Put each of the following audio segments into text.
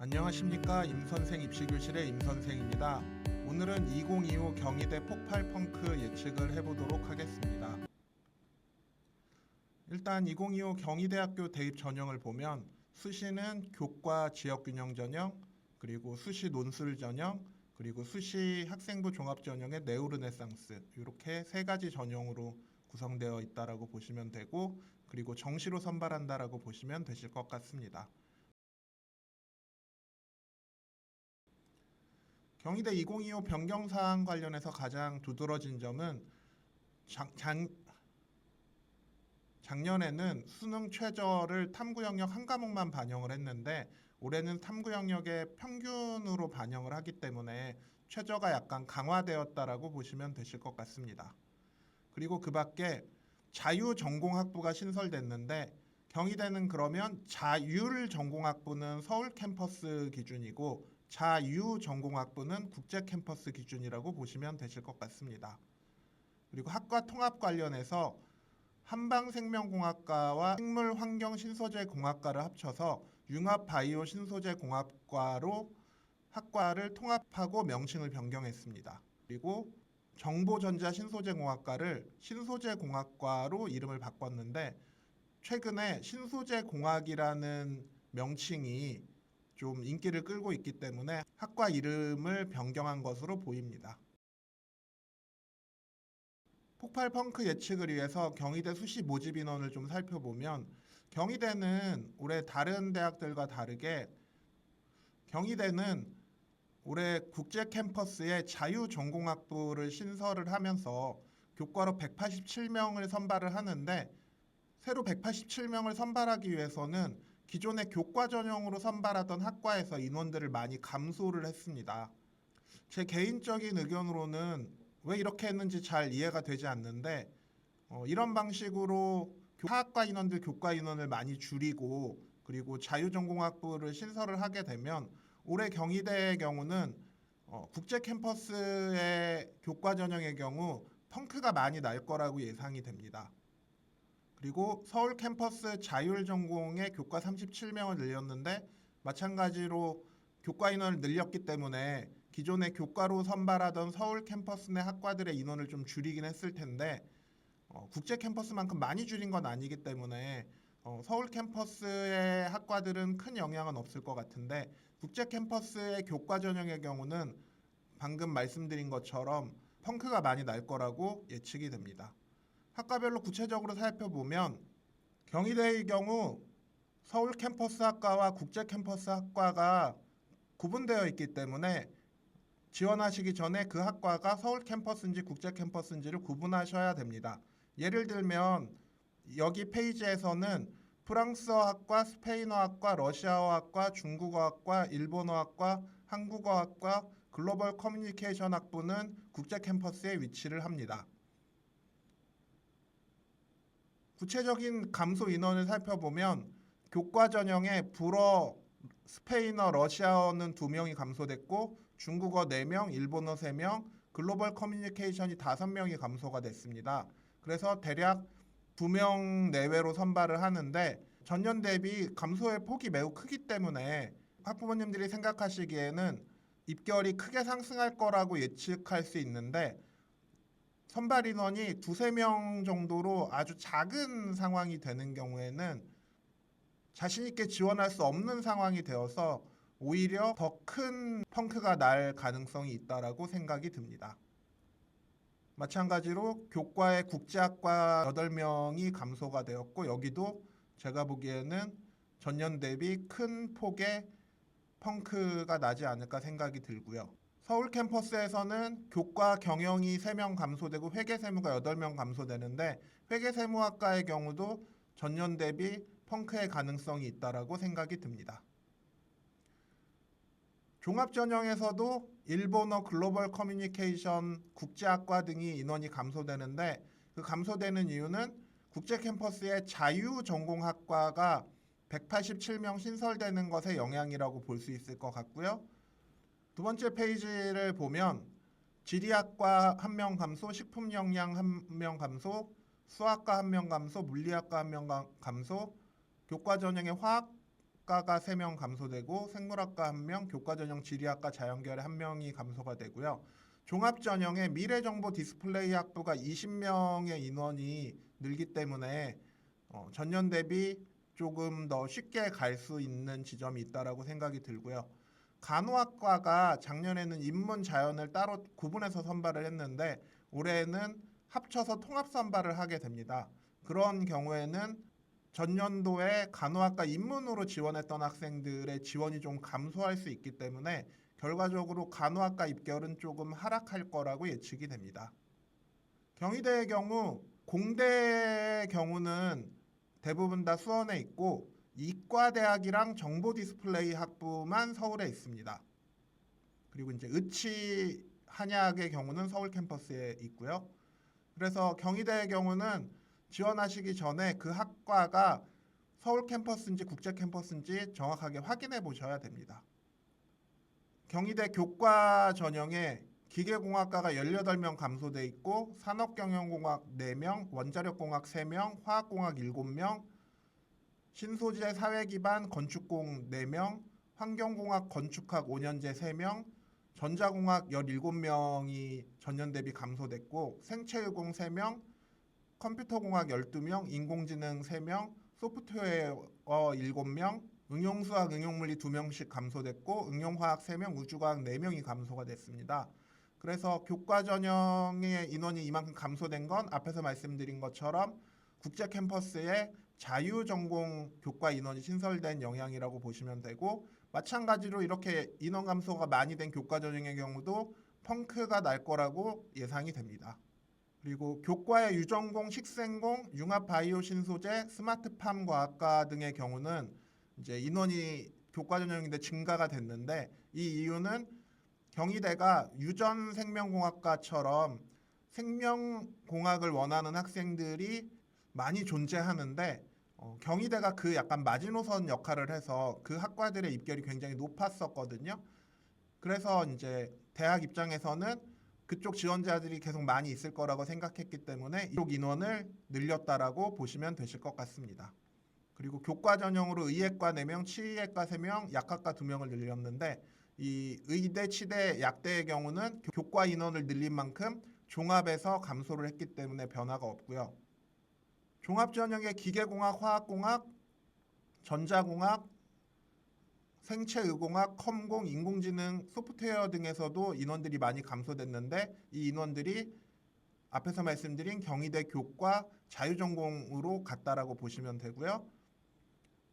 안녕하십니까, 임선생 입시교실의 임선생입니다. 오늘은 2025 경희대 폭발 펑크 예측을 해보도록 하겠습니다. 일단 2025 경희대학교 대입 전형을 보면 수시는 교과 지역균형 전형, 그리고 수시 논술 전형, 그리고 수시 학생부 종합 전형의 네오르네상스, 이렇게 세 가지 전형으로 구성되어 있다라고 보시면 되고, 그리고 정시로 선발한다라고 보시면 되실 것 같습니다. 경희대 2025 변경사항 관련해서 가장 두드러진 점은 작년에는 수능 최저를 탐구 영역 한 과목만 반영을 했는데 올해는 탐구 영역의 평균으로 반영을 하기 때문에 최저가 약간 강화되었다라고 보시면 되실 것 같습니다. 그리고 그 밖에 자유전공학부가 신설됐는데 경희대는 그러면 자율전공학부는 서울 캠퍼스 기준이고 자유전공학부는 국제 캠퍼스 기준이라고 보시면 되실 것 같습니다. 그리고 학과 통합 관련해서 한방생명공학과와 생물환경신소재공학과를 합쳐서 융합바이오신소재공학과로 학과를 통합하고 명칭을 변경했습니다. 그리고 정보전자신소재공학과를 신소재공학과로 이름을 바꿨는데 최근에 신소재공학이라는 명칭이 좀 인기를 끌고 있기 때문에 학과 이름을 변경한 것으로 보입니다. 폭발 펑크 예측을 위해서 경희대 수시 모집 인원을 좀 살펴보면 경희대는 올해 다른 대학들과 다르게 경희대는 올해 국제 캠퍼스에 자유전공학부를 신설을 하면서 교과로 187명을 선발을 하는데 새로 187명을 선발하기 위해서는 기존의 교과 전형으로 선발하던 학과에서 인원들을 많이 감소를 했습니다. 제 개인적인 의견으로는 왜 이렇게 했는지 잘 이해가 되지 않는데 이런 방식으로 사학과 인원들 교과 인원을 많이 줄이고 그리고 자유전공학부를 신설을 하게 되면 올해 경희대의 경우는 국제 캠퍼스의 교과 전형의 경우 펑크가 많이 날 거라고 예상이 됩니다. 그리고 서울 캠퍼스 자율전공의 교과 37명을 늘렸는데 마찬가지로 교과 인원을 늘렸기 때문에 기존의 교과로 선발하던 서울 캠퍼스 내 학과들의 인원을 좀 줄이긴 했을 텐데 국제 캠퍼스만큼 많이 줄인 건 아니기 때문에 서울 캠퍼스의 학과들은 큰 영향은 없을 것 같은데 국제 캠퍼스의 교과 전형의 경우는 방금 말씀드린 것처럼 펑크가 많이 날 거라고 예측이 됩니다. 학과별로 구체적으로 살펴보면 경희대의 경우 서울 캠퍼스 학과와 국제 캠퍼스 학과가 구분되어 있기 때문에 지원하시기 전에 그 학과가 서울 캠퍼스인지 국제 캠퍼스인지를 구분하셔야 됩니다. 예를 들면 여기 페이지에서는 프랑스어학과, 스페인어학과, 러시아어학과, 중국어학과, 일본어학과, 한국어학과, 글로벌 커뮤니케이션 학부는 국제 캠퍼스에 위치를 합니다. 구체적인 감소 인원을 살펴보면 교과 전형에 불어, 스페인어, 러시아어는 2명이 감소됐고 중국어 4명, 일본어 3명, 글로벌 커뮤니케이션이 5명이 감소가 됐습니다. 그래서 대략 2명 내외로 선발을 하는데 전년 대비 감소의 폭이 매우 크기 때문에 학부모님들이 생각하시기에는 입결이 크게 상승할 거라고 예측할 수 있는데 선발 인원이 2~3명 정도로 아주 작은 상황이 되는 경우에는 자신 있게 지원할 수 없는 상황이 되어서 오히려 더 큰 펑크가 날 가능성이 있다라고 생각이 듭니다. 마찬가지로 교과의 국제학과 8명이 감소가 되었고 여기도 제가 보기에는 전년 대비 큰 폭의 펑크가 나지 않을까 생각이 들고요. 서울 캠퍼스에서는 교과 경영이 3명 감소되고 회계세무가 8명 감소되는데 회계세무학과의 경우도 전년 대비 펑크의 가능성이 있다라고 생각이 듭니다. 종합전형에서도 일본어, 글로벌 커뮤니케이션, 국제학과 등이 인원이 감소되는데 그 감소되는 이유는 국제 캠퍼스의 자유전공학과가 187명 신설되는 것의 영향이라고 볼 수 있을 것 같고요. 두 번째 페이지를 보면 지리학과 1명 감소, 식품영양 1명 감소, 수학과 1명 감소, 물리학과 1명 감소, 교과 전형의 화학과 생명학과가 3명 감소되고 생물학과 1명, 교과전형 지리학과 자연계열에 1명이 감소가 되고요. 종합전형의 미래정보 디스플레이 학부가 20명의 인원이 늘기 때문에 전년 대비 조금 더 쉽게 갈 수 있는 지점이 있다라고 생각이 들고요. 간호학과가 작년에는 인문 자연을 따로 구분해서 선발을 했는데 올해는 합쳐서 통합 선발을 하게 됩니다. 그런 경우에는 전년도에 간호학과 인문으로 지원했던 학생들의 지원이 좀 감소할 수 있기 때문에 결과적으로 간호학과 입결은 조금 하락할 거라고 예측이 됩니다. 경희대의 경우 공대의 경우는 대부분 다 수원에 있고 이과대학이랑 정보 디스플레이 학부만 서울에 있습니다. 그리고 이제 의치 한약의 경우는 서울 캠퍼스에 있고요. 그래서 경희대의 경우는 지원하시기 전에 그 학과가 서울 캠퍼스인지 국제 캠퍼스인지 정확하게 확인해 보셔야 됩니다. 경희대 교과 전형에 기계공학과가 18명 감소돼 있고 산업경영공학 4명, 원자력공학 3명, 화학공학 7명, 신소재 사회기반 건축공 4명, 환경공학 건축학 5년제 3명, 전자공학 17명이 전년 대비 감소됐고 생체유공 3명, 컴퓨터공학 12명, 인공지능 3명, 소프트웨어 7명, 응용수학, 응용물리 2명씩 감소됐고 응용화학 3명, 우주과학 4명이 감소가 됐습니다. 그래서 교과 전형의 인원이 이만큼 감소된 건 앞에서 말씀드린 것처럼 국제 캠퍼스에 자유전공 교과 인원이 신설된 영향이라고 보시면 되고 마찬가지로 이렇게 인원 감소가 많이 된 교과 전형의 경우도 펑크가 날 거라고 예상이 됩니다. 그리고 교과의 유전공, 식생공, 융합 바이오 신소재, 스마트팜 과학과 등의 경우는 이제 인원이 교과 전형인데 증가가 됐는데 이 이유는 경희대가 유전 생명공학과처럼 생명공학을 원하는 학생들이 많이 존재하는데 경희대가 그 약간 마지노선 역할을 해서 그 학과들의 입결이 굉장히 높았었거든요. 그래서 이제 대학 입장에서는 그쪽 지원자들이 계속 많이 있을 거라고 생각했기 때문에 이쪽 인원을 늘렸다라고 보시면 되실 것 같습니다. 그리고 교과 전형으로 의예과 4명, 치의학과 3명, 약학과 2명을 늘렸는데 이 의대, 치대, 약대의 경우는 교과 인원을 늘린 만큼 종합에서 감소를 했기 때문에 변화가 없고요. 종합 전형의 기계공학, 화학공학, 전자공학, 생체의공학, 컴공, 인공지능, 소프트웨어 등에서도 인원들이 많이 감소됐는데 이 인원들이 앞에서 말씀드린 경희대 교과 자유전공으로 갔다라고 보시면 되고요.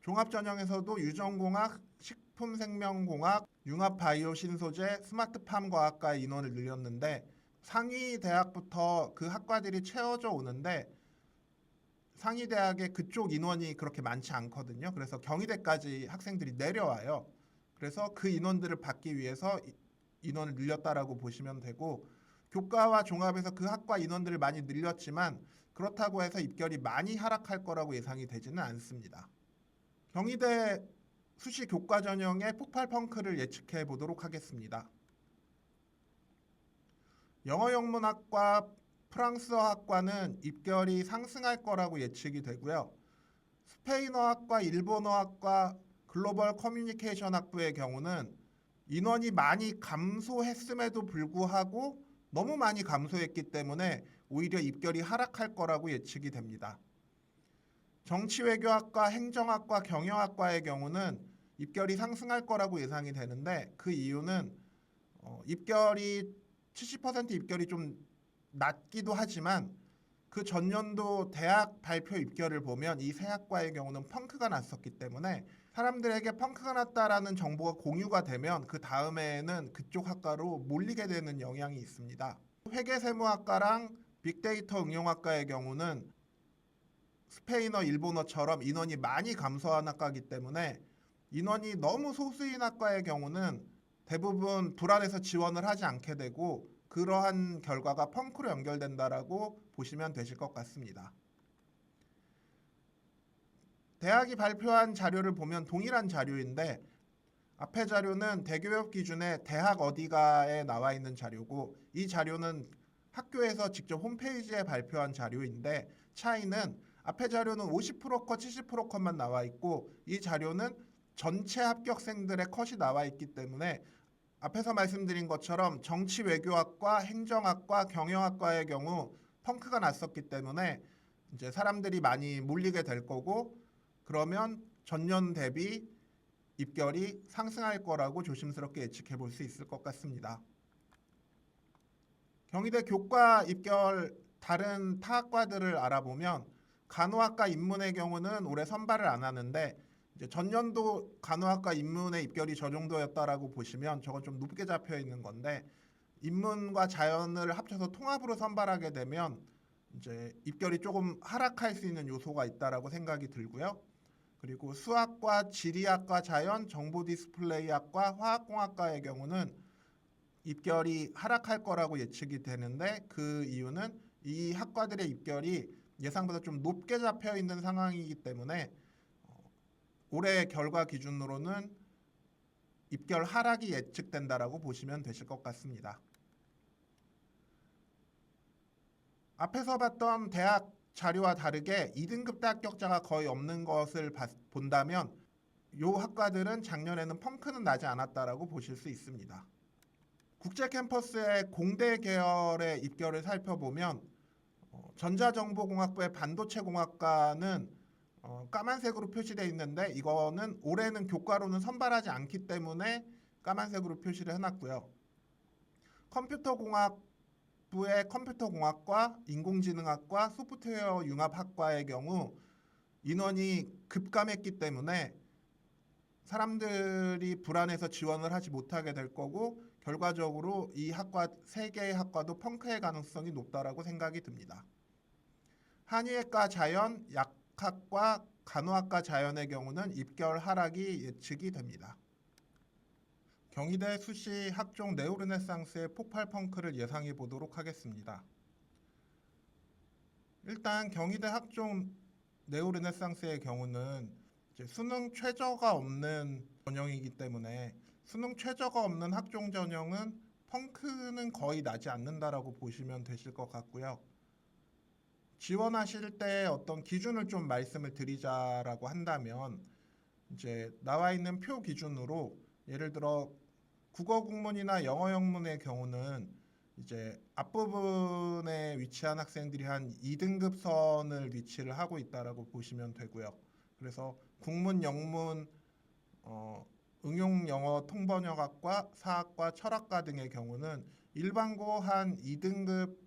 종합전형에서도 유전공학, 식품생명공학, 융합바이오 신소재, 스마트팜 과학과의 인원을 늘렸는데 상위 대학부터 그 학과들이 채워져 오는데 상위 대학의 그쪽 인원이 그렇게 많지 않거든요. 그래서 경희대까지 학생들이 내려와요. 그래서 그 인원들을 받기 위해서 인원을 늘렸다라고 보시면 되고 교과와 종합에서 그 학과 인원들을 많이 늘렸지만 그렇다고 해서 입결이 많이 하락할 거라고 예상이 되지는 않습니다. 경희대 수시 교과 전형의 폭발 펑크를 예측해 보도록 하겠습니다. 영어 영문학과 프랑스어학과는 입결이 상승할 거라고 예측이 되고요. 스페인어학과, 일본어학과, 글로벌 커뮤니케이션 학부의 경우는 인원이 많이 감소했음에도 불구하고 너무 많이 감소했기 때문에 오히려 입결이 하락할 거라고 예측이 됩니다. 정치외교학과, 행정학과, 경영학과의 경우는 입결이 상승할 거라고 예상이 되는데 그 이유는 입결이 70% 입결이 좀 낮기도 하지만 그 전년도 대학 발표 입결을 보면 이 세 학과의 경우는 펑크가 났었기 때문에 사람들에게 펑크가 났다라는 정보가 공유가 되면 그 다음에는 그쪽 학과로 몰리게 되는 영향이 있습니다. 회계세무학과랑 빅데이터 응용학과의 경우는 스페인어, 일본어처럼 인원이 많이 감소한 학과이기 때문에 인원이 너무 소수인 학과의 경우는 대부분 불안해서 지원을 하지 않게 되고 그러한 결과가 펑크로 연결된다라고 보시면 되실 것 같습니다. 대학이 발표한 자료를 보면 동일한 자료인데 앞에 자료는 대교협 기준의 대학 어디가에 나와 있는 자료고 이 자료는 학교에서 직접 홈페이지에 발표한 자료인데 차이는 앞에 자료는 50% 컷, 70% 컷만 나와 있고 이 자료는 전체 합격생들의 컷이 나와 있기 때문에 앞에서 말씀드린 것처럼 정치외교학과, 행정학과, 경영학과의 경우 펑크가 났었기 때문에 이제 사람들이 많이 몰리게 될 거고, 그러면 전년 대비 입결이 상승할 거라고 조심스럽게 예측해 볼 수 있을 것 같습니다. 경희대 교과 입결 다른 타학과들을 알아보면 간호학과 인문의 경우는 올해 선발을 안 하는데, 이제 전년도 간호학과 인문의 입결이 저 정도였다라고 보시면 저건 좀 높게 잡혀 있는 건데, 인문과 자연을 합쳐서 통합으로 선발하게 되면 이제 입결이 조금 하락할 수 있는 요소가 있다라고 생각이 들고요. 그리고 수학과 지리학과 자연, 정보 디스플레이학과 화학공학과의 경우는 입결이 하락할 거라고 예측이 되는데, 그 이유는 이 학과들의 입결이 예상보다 좀 높게 잡혀 있는 상황이기 때문에 올해 결과 기준으로는 입결 하락이 예측된다라고 보시면 되실 것 같습니다. 앞에서 봤던 대학 자료와 다르게 2등급 대 합격자가 거의 없는 것을 본다면 이 학과들은 작년에는 펑크는 나지 않았다라고 보실 수 있습니다. 국제 캠퍼스의 공대 계열의 입결을 살펴보면 전자정보공학부의 반도체공학과는 까만색으로 표시되어 있는데, 이거는 올해는 교과로는 선발하지 않기 때문에 까만색으로 표시를 해놨고요. 컴퓨터공학부의 컴퓨터공학과, 인공지능학과, 소프트웨어 융합학과의 경우 인원이 급감했기 때문에 사람들이 불안해서 지원을 하지 못하게 될 거고, 결과적으로 이 학과 3개의 학과도 펑크의 가능성이 높다라고 생각이 듭니다. 한의학과 자연, 약학과 간호학과 자연의 경우는 입결 하락이 예측이 됩니다. 경희대 수시 학종 네오르네상스의 폭발 펑크를 예상해 보도록 하겠습니다. 일단 경희대 학종 네오르네상스의 경우는 이제 수능 최저가 없는 전형이기 때문에 수능 최저가 없는 학종 전형은 펑크는 거의 나지 않는다라고 보시면 되실 것 같고요. 지원하실 때 어떤 기준을 좀 말씀을 드리자라고 한다면, 이제 나와 있는 표 기준으로 예를 들어 국어 국문이나 영어 영문의 경우는 이제 앞부분에 위치한 학생들이 한 2등급 선을 위치를 하고 있다라고 보시면 되고요. 그래서 국문, 영문, 응용 영어 통번역학과, 사학과, 철학과 등의 경우는 일반고 한 2등급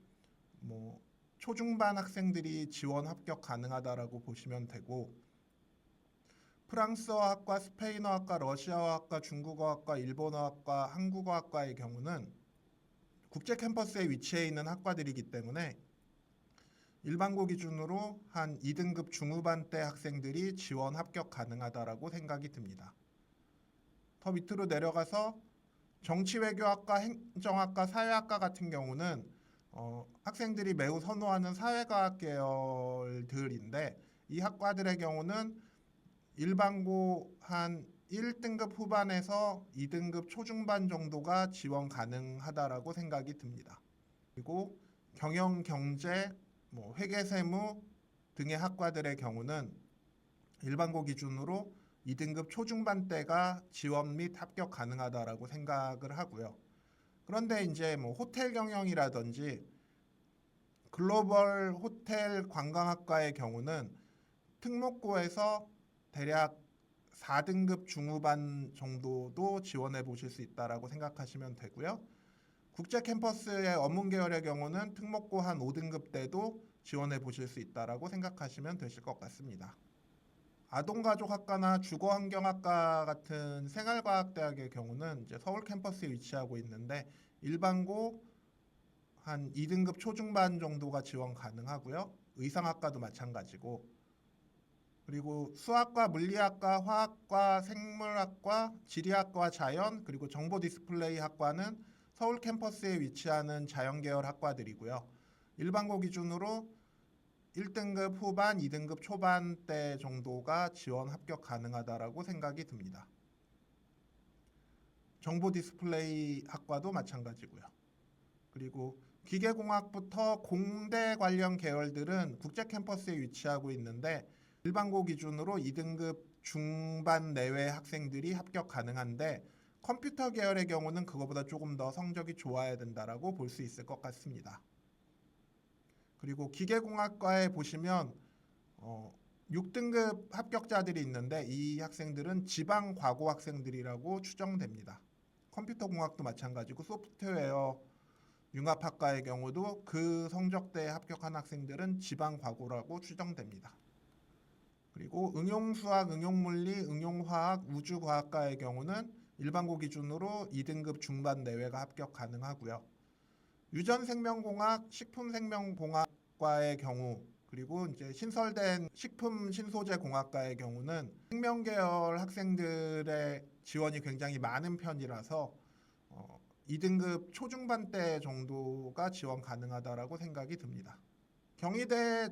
초중반 학생들이 지원 합격 가능하다라고 보시면 되고, 프랑스어학과, 스페인어학과, 러시아어학과, 중국어학과, 일본어학과, 한국어학과의 경우는 국제 캠퍼스에 위치해 있는 학과들이기 때문에 일반고 기준으로 한 2등급 중후반대 학생들이 지원 합격 가능하다라고 생각이 듭니다. 더 밑으로 내려가서 정치외교학과, 행정학과, 사회학과 같은 경우는 학생들이 매우 선호하는 사회과학 계열들인데, 이 학과들의 경우는 일반고 한 1등급 후반에서 2등급 초중반 정도가 지원 가능하다라고 생각이 듭니다. 그리고 경영, 경제, 회계세무 등의 학과들의 경우는 일반고 기준으로 2등급 초중반대가 지원 및 합격 가능하다라고 생각을 하고요. 그런데 이제 호텔 경영이라든지 글로벌 호텔 관광학과의 경우는 특목고에서 대략 4등급 중후반 정도도 지원해 보실 수 있다라고 생각하시면 되고요. 국제 캠퍼스의 어문 계열의 경우는 특목고 한 5등급 때도 지원해 보실 수 있다라고 생각하시면 되실 것 같습니다. 아동가족학과나 주거환경학과 같은 생활과학대학의 경우는 이제 서울 캠퍼스에 위치하고 있는데, 일반고 한 2등급 초중반 정도가 지원 가능하고요. 의상학과도 마찬가지고, 그리고 수학과, 물리학과, 화학과, 생물학과, 지리학과, 자연, 그리고 정보 디스플레이 학과는 서울 캠퍼스에 위치하는 자연계열 학과들이고요. 일반고 기준으로 1등급 후반, 2등급 초반대 정도가 지원 합격 가능하다라고 생각이 듭니다. 정보 디스플레이 학과도 마찬가지고요. 그리고 기계공학부터 공대 관련 계열들은 국제 캠퍼스에 위치하고 있는데, 일반고 기준으로 2등급 중반 내외 학생들이 합격 가능한데 컴퓨터 계열의 경우는 그거보다 조금 더 성적이 좋아야 된다라고 볼 수 있을 것 같습니다. 그리고 기계공학과에 보시면 6등급 합격자들이 있는데 이 학생들은 지방 과고 학생들이라고 추정됩니다. 컴퓨터공학도 마찬가지고 소프트웨어 융합학과의 경우도 그 성적대에 합격한 학생들은 지방 과고라고 추정됩니다. 그리고 응용수학, 응용물리, 응용화학, 우주과학과의 경우는 일반고 기준으로 2등급 중반 내외가 합격 가능하고요. 유전생명공학, 식품생명공학과의 경우 그리고 이제 신설된 식품신소재공학과의 경우는 생명계열 학생들의 지원이 굉장히 많은 편이라서 2등급 초중반대 정도가 지원 가능하다라고 생각이 듭니다. 경희대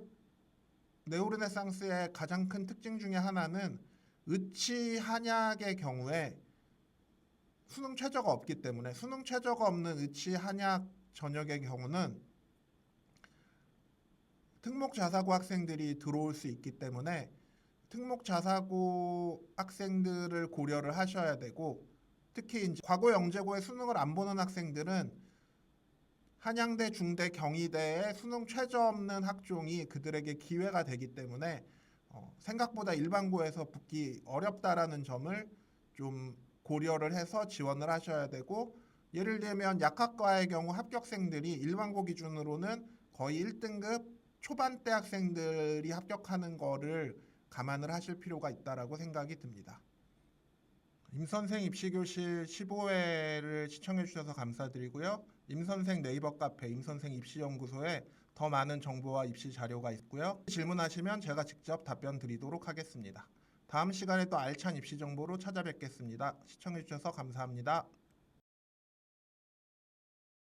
네오르네상스의 가장 큰 특징 중에 하나는 의치 한약의 경우에 수능 최저가 없기 때문에 수능 최저가 없는 의치 한약 전역의 경우는 특목 자사고 학생들이 들어올 수 있기 때문에 특목 자사고 학생들을 고려를 하셔야 되고 특히 이제 과거 영재고에 수능을 안 보는 학생들은 한양대, 중대, 경희대에 수능 최저 없는 학종이 그들에게 기회가 되기 때문에 생각보다 일반고에서 붙기 어렵다라는 점을 좀 고려를 해서 지원을 하셔야 되고 예를 들면 약학과의 경우 합격생들이 일반고 기준으로는 거의 1등급 초반대 학생들이 합격하는 거를 감안을 하실 필요가 있다라고 생각이 듭니다. 임선생 입시교실 15회를 시청해 주셔서 감사드리고요. 임선생 네이버 카페 임선생 입시연구소에 더 많은 정보와 입시 자료가 있고요. 질문하시면 제가 직접 답변 드리도록 하겠습니다. 다음 시간에 또 알찬 입시 정보로 찾아뵙겠습니다. 시청해 주셔서 감사합니다.